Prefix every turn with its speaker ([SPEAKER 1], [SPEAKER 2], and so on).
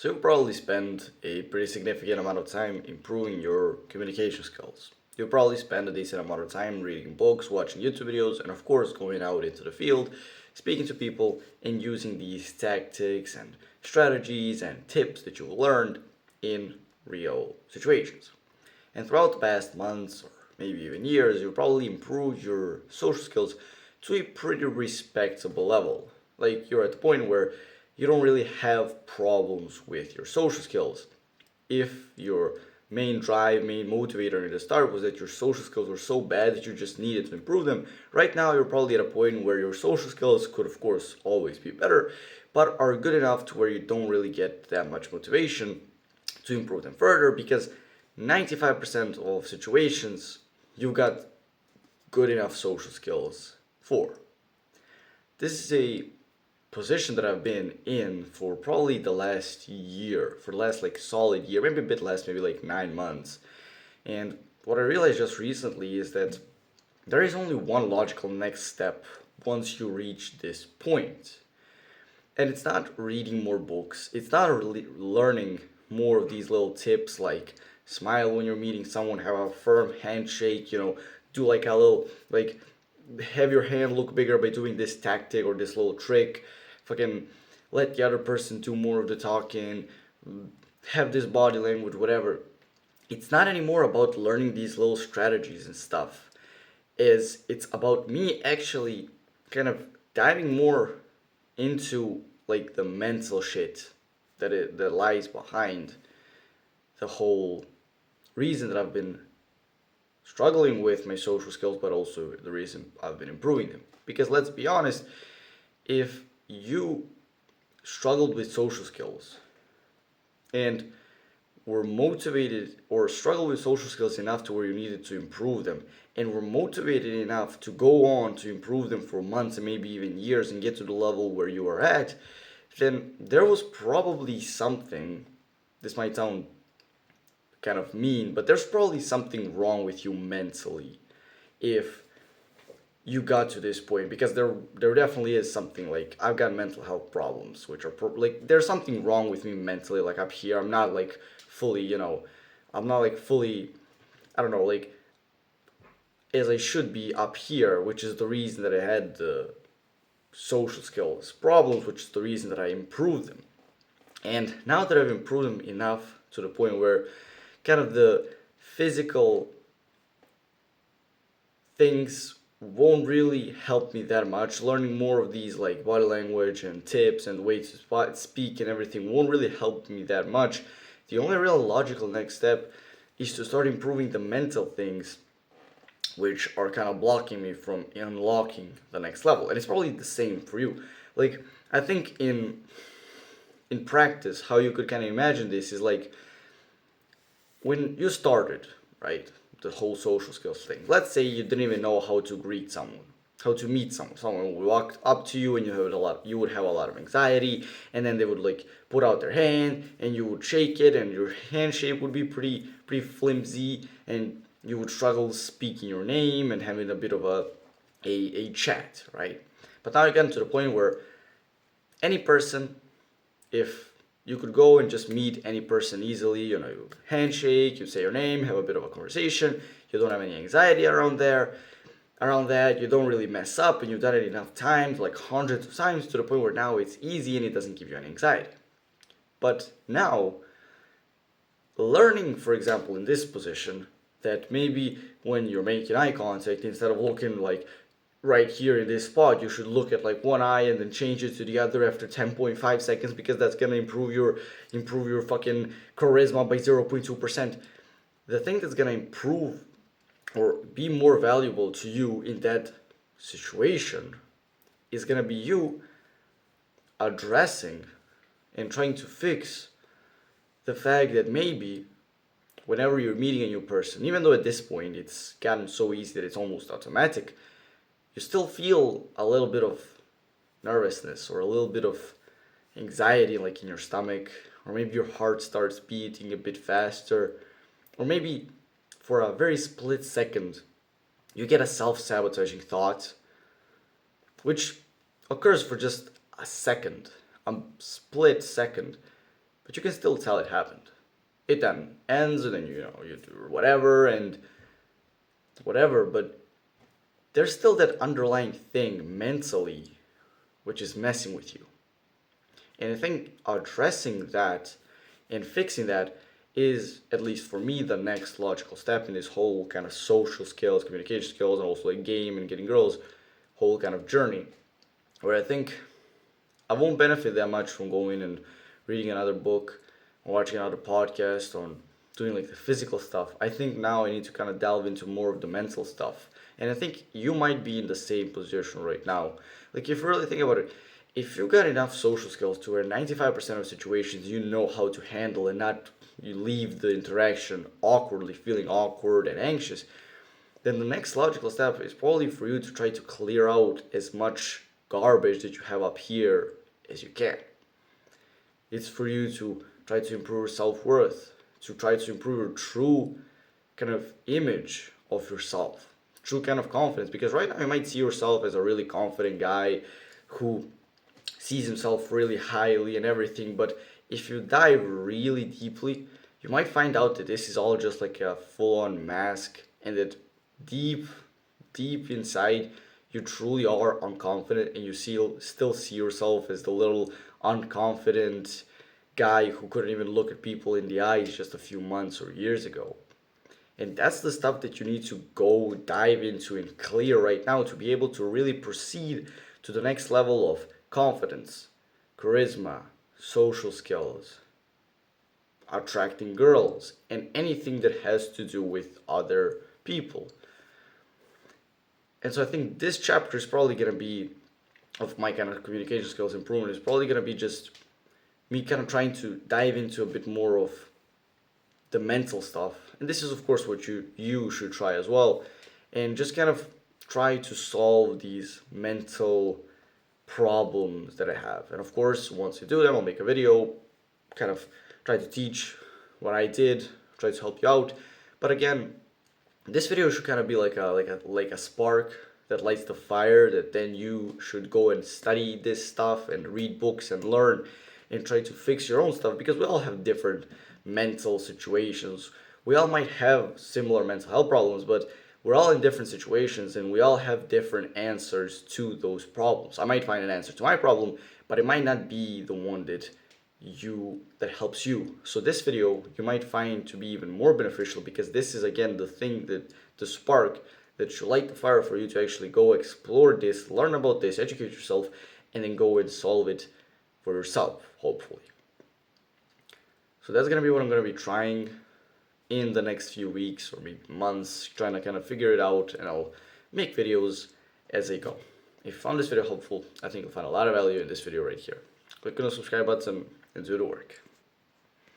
[SPEAKER 1] So you'll probably spend a pretty significant amount of time improving your communication skills. You'll probably spend a decent amount of time reading books, watching YouTube videos, and of course going out into the field, speaking to people, and using these tactics and strategies and tips that you've learned in real situations. And throughout the past months or maybe even years, you'll probably improve your social skills to a pretty respectable level. Like you're at the point where you don't really have problems with your social skills. If your main drive, main motivator in the start was that your social skills were so bad that you just needed to improve them, right now you're probably at a point where your social skills could, of course, always be better, but are good enough to where you don't really get that much motivation to improve them further because 95% of situations you've got good enough social skills for. This is a position that I've been in for probably the last year, for the last like solid year, maybe a bit less, maybe like 9 months. And what I realized just recently is that there is only one logical next step once you reach this point. And it's not reading more books, it's not really learning more of these little tips like smile when you're meeting someone, have a firm handshake, do like a little, like, have your hand look bigger by doing this tactic or this little trick, fucking let the other person do more of the talking, have this body language, whatever. It's not anymore about learning these little strategies and stuff. It's about me actually kind of diving more into like the mental shit that lies behind the whole reason that I've been struggling with my social skills, but also the reason I've been improving them. Because let's be honest, if you struggled with social skills and were motivated or struggled with social skills enough to where you needed to improve them and were motivated enough to go on to improve them for months and maybe even years and get to the level where you are at, then there was probably something, this might sound kind of mean, but there's probably something wrong with you mentally if you got to this point, because there definitely is something. Like I've got mental health problems which are like there's something wrong with me mentally. Like up here I'm not like fully, I'm not like fully, I don't know, like as I should be up here, which is the reason that I had the social skills problems, which is the reason that I improved them. And now that I've improved them enough to the point where kind of the physical things won't really help me that much. Learning more of these like body language and tips and ways to speak and everything won't really help me that much. The only real logical next step is to start improving the mental things which are kind of blocking me from unlocking the next level. And it's probably the same for you. Like I think in practice how you could kind of imagine this is like when you started, right, the whole social skills thing. Let's say you didn't even know how to greet someone, how to meet someone. Someone would walk up to you and you would have a lot of anxiety, and then they would like put out their hand and you would shake it, and your handshake would be pretty flimsy, and you would struggle speaking your name and having a bit of a chat, right? But now you get to the point where any person, if you could go and just meet any person easily, you handshake, you say your name, have a bit of a conversation, you don't have any anxiety around that, you don't really mess up, and you've done it enough times, like hundreds of times, to the point where now it's easy and it doesn't give you any anxiety. But now, learning, for example, in this position, that maybe when you're making eye contact, instead of looking like right here in this spot, you should look at like one eye and then change it to the other after 10.5 seconds, because that's gonna improve your fucking charisma by 0.2%. The thing that's gonna improve or be more valuable to you in that situation is gonna be you addressing and trying to fix the fact that maybe whenever you're meeting a new person, even though at this point it's gotten so easy that it's almost automatic, you still feel a little bit of nervousness or a little bit of anxiety like in your stomach, or maybe your heart starts beating a bit faster, or maybe for a very split second you get a self-sabotaging thought which occurs for just a second, a split second, but you can still tell it happened. It then ends, and then you do whatever and whatever, but there's still that underlying thing mentally which is messing with you. And I think addressing that and fixing that is, at least for me, the next logical step in this whole kind of social skills, communication skills, and also like game and getting girls whole kind of journey. Where I think I won't benefit that much from going and reading another book or watching another podcast or doing like the physical stuff. I think now I need to kind of delve into more of the mental stuff. And I think you might be in the same position right now. Like, if you really think about it, if you got enough social skills to where 95% of situations you know how to handle and not you leave the interaction awkwardly, feeling awkward and anxious, then the next logical step is probably for you to try to clear out as much garbage that you have up here as you can. It's for you to try to improve your self-worth, to try to improve your true kind of image of yourself, true kind of confidence. Because right now you might see yourself as a really confident guy who sees himself really highly and everything, but if you dive really deeply, you might find out that this is all just like a full-on mask, and that deep, deep inside, you truly are unconfident, and you still see yourself as the little unconfident guy who couldn't even look at people in the eyes just a few months or years ago. And that's the stuff that you need to go dive into and clear right now to be able to really proceed to the next level of confidence, charisma, social skills, attracting girls, and anything that has to do with other people. And so I think this chapter is probably going to be, of my kind of communication skills improvement, is probably going to be just me kind of trying to dive into a bit more of the mental stuff. And this is, of course, what you should try as well. And just kind of try to solve these mental problems that I have. And of course, once you do them, I'll make a video, kind of try to teach what I did, try to help you out. But again, this video should kind of be like a spark that lights the fire, that then you should go and study this stuff and read books and learn and try to fix your own stuff, because we all have different mental situations. We all might have similar mental health problems, but we're all in different situations and we all have different answers to those problems. I might find an answer to my problem, but it might not be the one that helps you. So this video you might find to be even more beneficial, because this is again the thing, that the spark that should light the fire for you to actually go explore this, learn about this, educate yourself, and then go and solve it for yourself, hopefully. So that's gonna be what I'm gonna be trying in the next few weeks or maybe months, trying to kind of figure it out, and I'll make videos as they go. If you found this video helpful, I think you'll find a lot of value in this video right here. Click on the subscribe button and do the work.